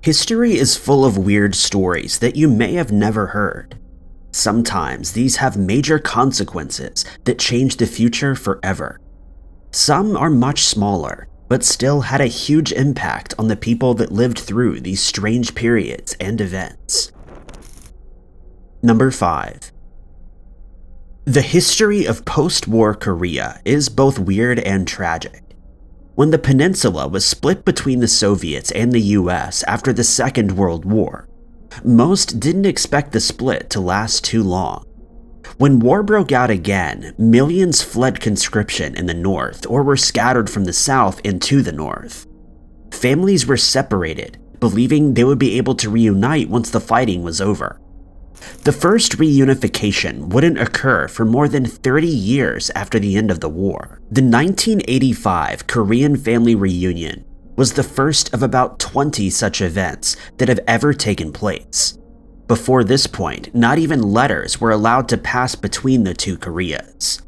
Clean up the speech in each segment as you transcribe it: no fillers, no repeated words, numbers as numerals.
History is full of weird stories that you may have never heard. Sometimes these have major consequences that change the future forever. Some are much smaller, but still had a huge impact on the people that lived through these strange periods and events. Number 5. The history of post-war Korea is both weird and tragic. When the peninsula was split between the Soviets and the US after the Second World War, most didn't expect the split to last too long. When war broke out again, millions fled conscription in the north or were scattered from the south into the north. Families were separated, believing they would be able to reunite once the fighting was over. The first reunification wouldn't occur for more than 30 years after the end of the war. The 1985 Korean family reunion was the first of about 20 such events that have ever taken place. Before this point, not even letters were allowed to pass between the two Koreas.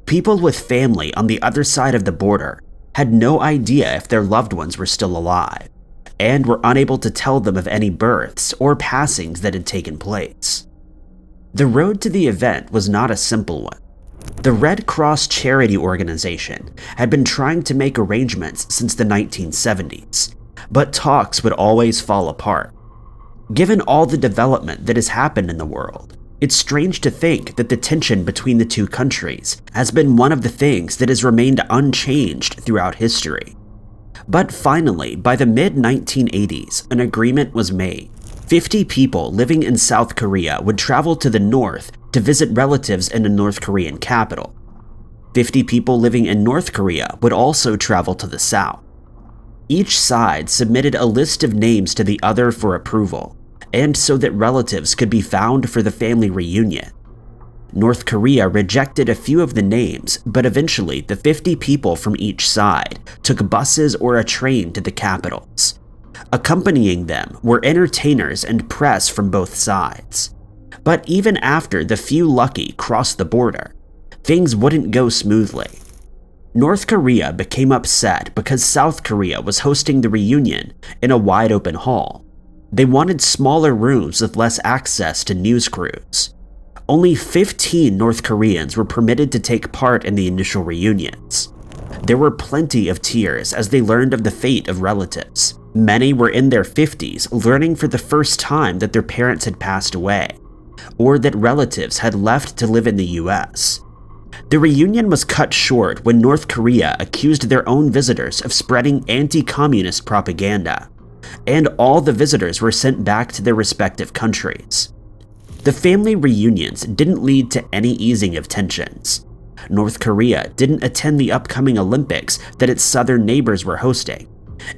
People with family on the other side of the border had no idea if their loved ones were still alive, and were unable to tell them of any births or passings that had taken place. The road to the event was not a simple one. The Red Cross charity organization had been trying to make arrangements since the 1970s, but talks would always fall apart. Given all the development that has happened in the world, it's strange to think that the tension between the two countries has been one of the things that has remained unchanged throughout history. But finally, by the mid-1980s, an agreement was made. 50 people living in South Korea would travel to the north to visit relatives in the North Korean capital. 50 people living in North Korea would also travel to the south. Each side submitted a list of names to the other for approval, and so that relatives could be found for the family reunion. North Korea rejected a few of the names, but eventually the 50 people from each side took buses or a train to the capitals. Accompanying them were entertainers and press from both sides. But even after the few lucky crossed the border, things wouldn't go smoothly. North Korea became upset because South Korea was hosting the reunion in a wide-open hall. They wanted smaller rooms with less access to news crews. Only 15 North Koreans were permitted to take part in the initial reunions. There were plenty of tears as they learned of the fate of relatives. Many were in their 50s, learning for the first time that their parents had passed away, or that relatives had left to live in the US. The reunion was cut short when North Korea accused their own visitors of spreading anti-communist propaganda, and all the visitors were sent back to their respective countries. The family reunions didn't lead to any easing of tensions. North Korea didn't attend the upcoming Olympics that its southern neighbors were hosting,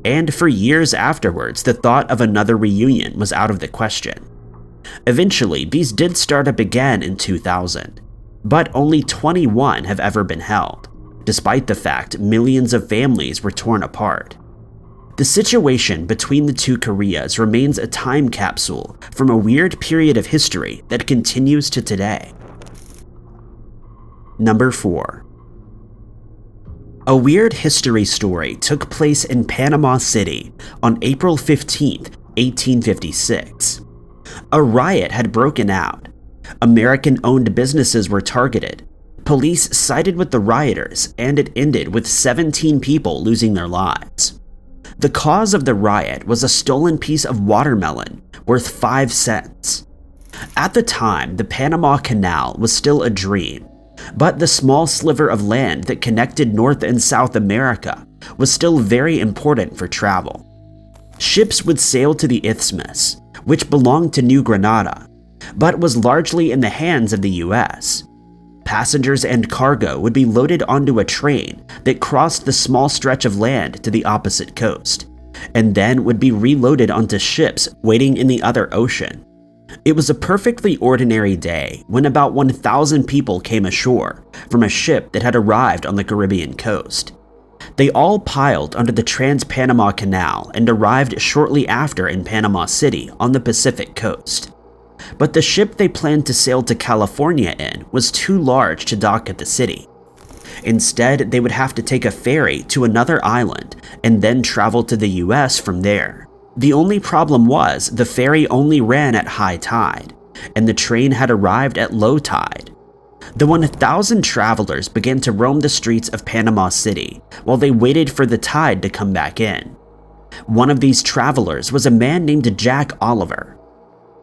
and for years afterwards the thought of another reunion was out of the question. Eventually, these did start up again in 2000, but only 21 have ever been held, despite the fact millions of families were torn apart. The situation between the two Koreas remains a time capsule from a weird period of history that continues to today. Number 4. A weird history story took place in Panama City on April 15, 1856. A riot had broken out. American-owned businesses were targeted. Police sided with the rioters, and it ended with 17 people losing their lives. The cause of the riot was a stolen piece of watermelon worth 5 cents. At the time, the Panama Canal was still a dream, but the small sliver of land that connected North and South America was still very important for travel. Ships would sail to the isthmus, which belonged to New Granada, but was largely in the hands of the US. Passengers and cargo would be loaded onto a train that crossed the small stretch of land to the opposite coast, and then would be reloaded onto ships waiting in the other ocean. It was a perfectly ordinary day when about 1,000 people came ashore from a ship that had arrived on the Caribbean coast. They all piled under the Trans-Panama Canal and arrived shortly after in Panama City on the Pacific coast. But the ship they planned to sail to California in was too large to dock at the city. Instead, they would have to take a ferry to another island and then travel to the US from there. The only problem was the ferry only ran at high tide, and the train had arrived at low tide. The 1,000 travelers began to roam the streets of Panama City while they waited for the tide to come back in. One of these travelers was a man named Jack Oliver.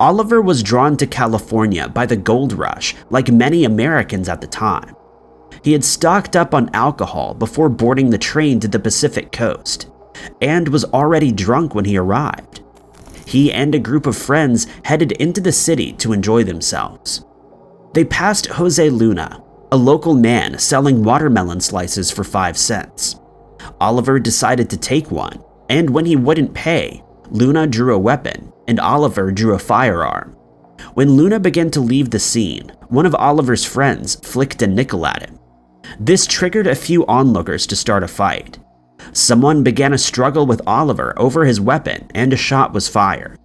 Oliver was drawn to California by the gold rush, like many Americans at the time. He had stocked up on alcohol before boarding the train to the Pacific coast, and was already drunk when he arrived. He and a group of friends headed into the city to enjoy themselves. They passed Jose Luna, a local man selling watermelon slices for 5 cents. Oliver decided to take one, and when he wouldn't pay, Luna drew a weapon and Oliver drew a firearm. When Luna began to leave the scene, one of Oliver's friends flicked a nickel at him. This triggered a few onlookers to start a fight. Someone began a struggle with Oliver over his weapon and a shot was fired.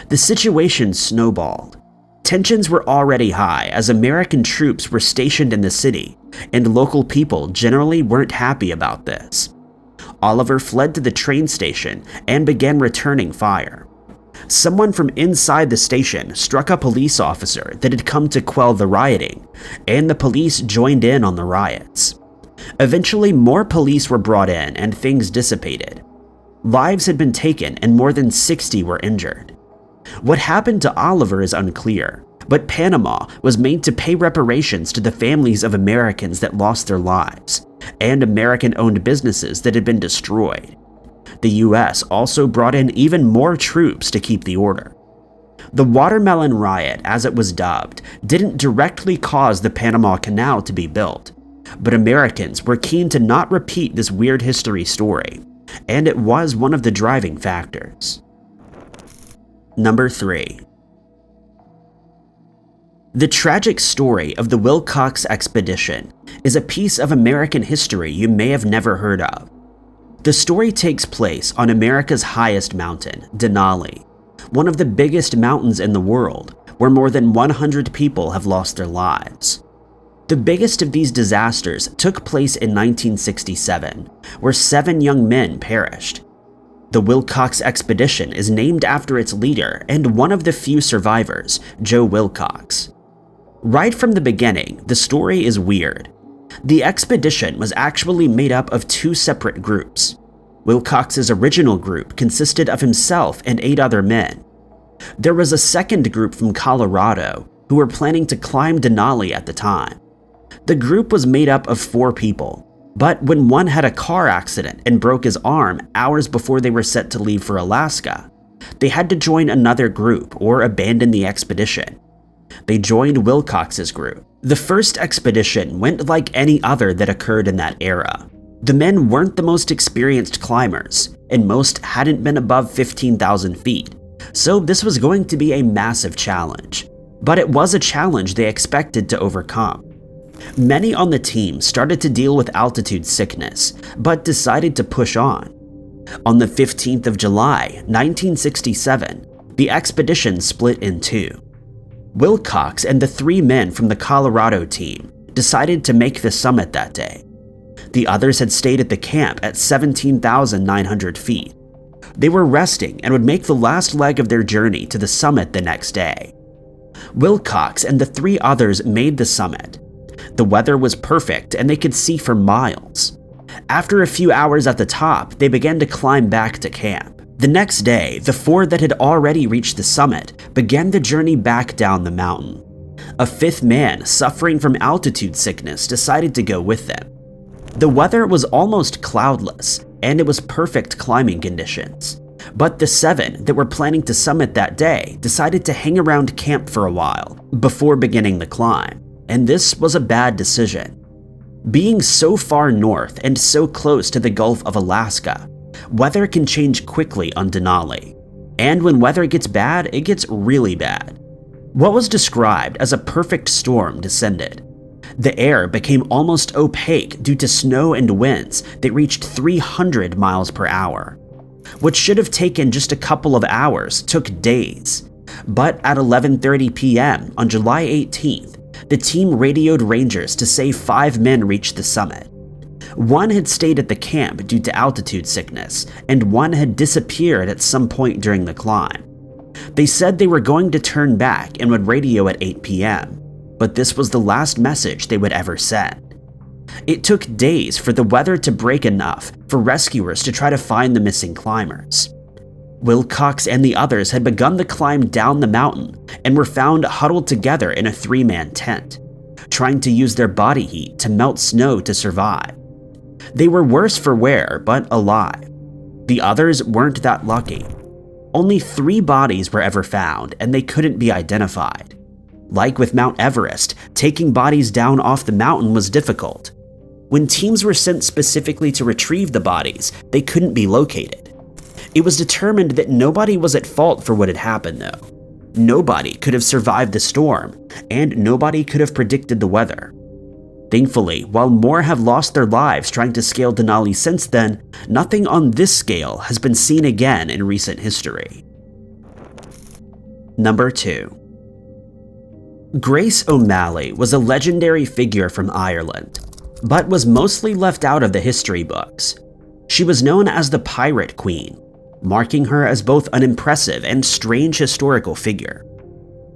The situation snowballed. Tensions were already high as American troops were stationed in the city, and local people generally weren't happy about this. Oliver fled to the train station and began returning fire. Someone from inside the station struck a police officer that had come to quell the rioting, and the police joined in on the riots. Eventually, more police were brought in and things dissipated. Lives had been taken and more than 60 were injured. What happened to Oliver is unclear, but Panama was made to pay reparations to the families of Americans that lost their lives, and American-owned businesses that had been destroyed. The US also brought in even more troops to keep the order. The Watermelon Riot, as it was dubbed, didn't directly cause the Panama Canal to be built, but Americans were keen to not repeat this weird history story, and it was one of the driving factors. Number 3. The tragic story of the Wilcox Expedition is a piece of American history you may have never heard of. The story takes place on America's highest mountain, Denali, one of the biggest mountains in the world, where more than 100 people have lost their lives. The biggest of these disasters took place in 1967, where 7 young men perished. The Wilcox Expedition is named after its leader and one of the few survivors, Joe Wilcox. Right from the beginning, the story is weird. The expedition was actually made up of 2 separate groups. Wilcox's original group consisted of himself and 8 other men. There was a second group from Colorado who were planning to climb Denali at the time. The group was made up of 4 people, but when one had a car accident and broke his arm hours before they were set to leave for Alaska, they had to join another group or abandon the expedition. They joined Wilcox's group. The first expedition went like any other that occurred in that era. The men weren't the most experienced climbers, and most hadn't been above 15,000 feet, so this was going to be a massive challenge. But it was a challenge they expected to overcome. Many on the team started to deal with altitude sickness, but decided to push on. On the 15th of July, 1967, the expedition split in 2. Wilcox and the 3 men from the Colorado team decided to make the summit that day. The others had stayed at the camp at 17,900 feet. They were resting and would make the last leg of their journey to the summit the next day. Wilcox and the 3 others made the summit. The weather was perfect and they could see for miles. After a few hours at the top, they began to climb back to camp. The next day, the 4 that had already reached the summit began the journey back down the mountain. A 5th man suffering from altitude sickness decided to go with them. The weather was almost cloudless, and it was perfect climbing conditions. But the 7 that were planning to summit that day decided to hang around camp for a while before beginning the climb, and this was a bad decision. Being so far north and so close to the Gulf of Alaska, weather can change quickly on Denali, and when weather gets bad, it gets really bad. What was described as a perfect storm descended. The air became almost opaque due to snow and winds that reached 300 miles per hour. What should have taken just a couple of hours took days. But at 11:30 p.m. on July 18th, the team radioed rangers to say 5 men reached the summit. One had stayed at the camp due to altitude sickness, and one had disappeared at some point during the climb. They said they were going to turn back and would radio at 8 p.m., but this was the last message they would ever send. It took days for the weather to break enough for rescuers to try to find the missing climbers. Wilcox and the others had begun the climb down the mountain and were found huddled together in a 3-man tent, trying to use their body heat to melt snow to survive. They were worse for wear, but alive. The others weren't that lucky. Only 3 bodies were ever found, and they couldn't be identified. Like with Mount Everest, taking bodies down off the mountain was difficult. When teams were sent specifically to retrieve the bodies, they couldn't be located. It was determined that nobody was at fault for what had happened, though. Nobody could have survived the storm, and nobody could have predicted the weather. Thankfully, while more have lost their lives trying to scale Denali since then, nothing on this scale has been seen again in recent history. Number 2. Grace O'Malley was a legendary figure from Ireland, but was mostly left out of the history books. She was known as the Pirate Queen, marking her as both an impressive and strange historical figure.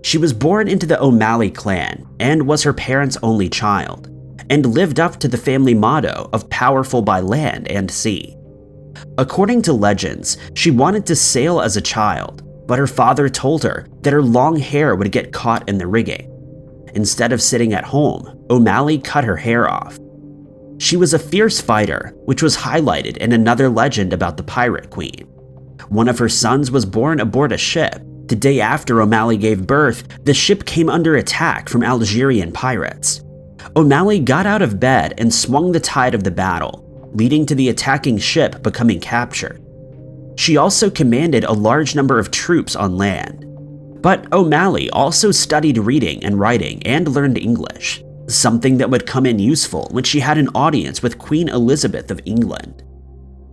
She was born into the O'Malley clan and was her parents' only child, and lived up to the family motto of powerful by land and sea. According to legends, she wanted to sail as a child, but her father told her that her long hair would get caught in the rigging. Instead of sitting at home, O'Malley cut her hair off. She was a fierce fighter, which was highlighted in another legend about the Pirate Queen. One of her sons was born aboard a ship. The day after O'Malley gave birth, the ship came under attack from Algerian pirates. O'Malley got out of bed and swung the tide of the battle, leading to the attacking ship becoming captured. She also commanded a large number of troops on land. But O'Malley also studied reading and writing and learned English, something that would come in useful when she had an audience with Queen Elizabeth of England.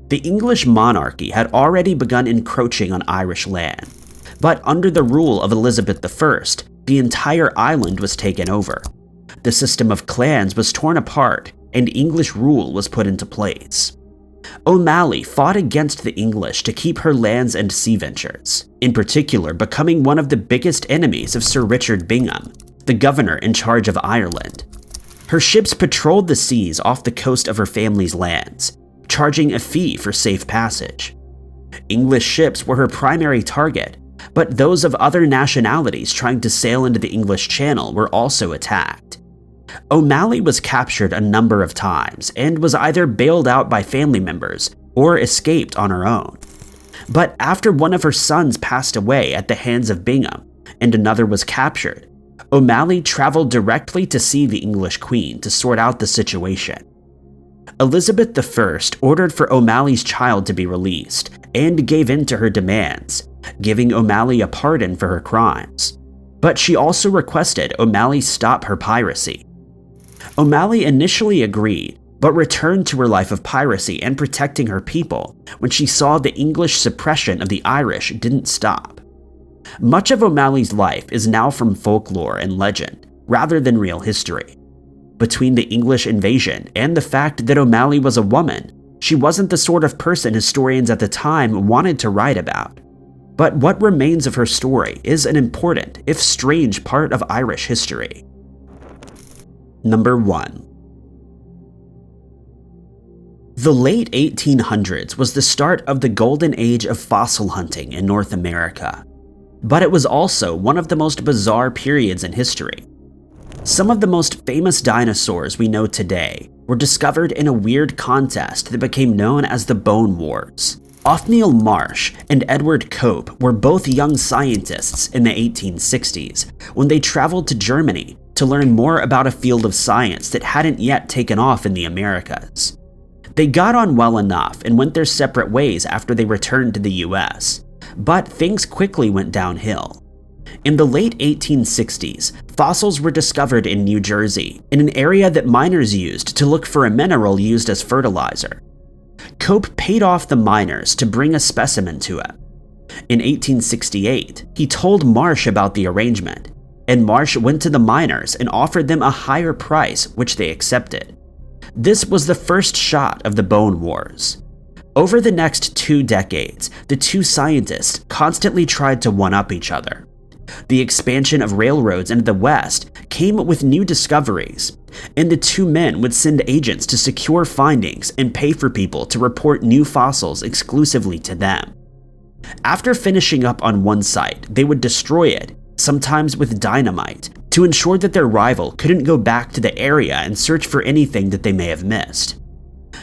The English monarchy had already begun encroaching on Irish land, but under the rule of Elizabeth I, the entire island was taken over. The system of clans was torn apart, and English rule was put into place. O'Malley fought against the English to keep her lands and sea ventures, in particular becoming one of the biggest enemies of Sir Richard Bingham, the governor in charge of Ireland. Her ships patrolled the seas off the coast of her family's lands, charging a fee for safe passage. English ships were her primary target, but those of other nationalities trying to sail into the English Channel were also attacked. O'Malley was captured a number of times and was either bailed out by family members or escaped on her own. But after one of her sons passed away at the hands of Bingham and another was captured, O'Malley traveled directly to see the English Queen to sort out the situation. Elizabeth I ordered for O'Malley's child to be released and gave in to her demands, giving O'Malley a pardon for her crimes. But she also requested O'Malley stop her piracy. O'Malley initially agreed, but returned to her life of piracy and protecting her people when she saw the English suppression of the Irish didn't stop. Much of O'Malley's life is now from folklore and legend, rather than real history. Between the English invasion and the fact that O'Malley was a woman, she wasn't the sort of person historians at the time wanted to write about. But what remains of her story is an important, if strange, part of Irish history. Number 1. The late 1800s was the start of the golden age of fossil hunting in North America, but it was also one of the most bizarre periods in history. Some of the most famous dinosaurs we know today were discovered in a weird contest that became known as the Bone Wars. Othniel Marsh and Edward Cope were both young scientists in the 1860s when they traveled to Germany to learn more about a field of science that hadn't yet taken off in the Americas. They got on well enough and went their separate ways after they returned to the US, but things quickly went downhill. In the late 1860s, fossils were discovered in New Jersey, in an area that miners used to look for a mineral used as fertilizer. Cope paid off the miners to bring a specimen to him. In 1868, he told Marsh about the arrangement, and Marsh went to the miners and offered them a higher price, which they accepted. This was the first shot of the Bone Wars. Over the next 2 decades, the two scientists constantly tried to one-up each other. The expansion of railroads into the West came with new discoveries, and the two men would send agents to secure findings and pay for people to report new fossils exclusively to them. After finishing up on one site, they would destroy it, sometimes with dynamite, to ensure that their rival couldn't go back to the area and search for anything that they may have missed.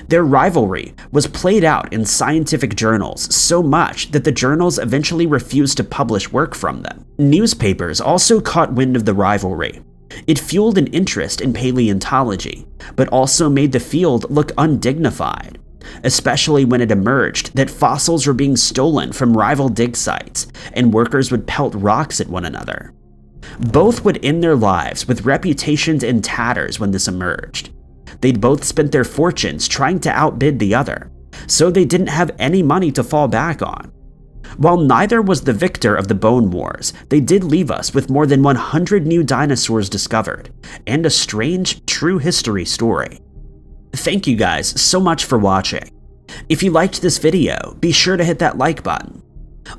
Their rivalry was played out in scientific journals so much that the journals eventually refused to publish work from them. Newspapers also caught wind of the rivalry. It fueled an interest in paleontology, but also made the field look undignified, especially when it emerged that fossils were being stolen from rival dig sites and workers would pelt rocks at one another. Both would end their lives with reputations in tatters when this emerged. They'd both spent their fortunes trying to outbid the other, so they didn't have any money to fall back on. While neither was the victor of the Bone Wars, they did leave us with more than 100 new dinosaurs discovered, and a strange, true history story. Thank you guys so much for watching. If you liked this video, be sure to hit that like button.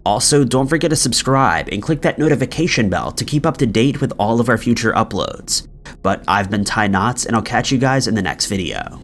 Also, don't forget to subscribe and click that notification bell to keep up to date with all of our future uploads. But I've been Ty Knotts, and I'll catch you guys in the next video.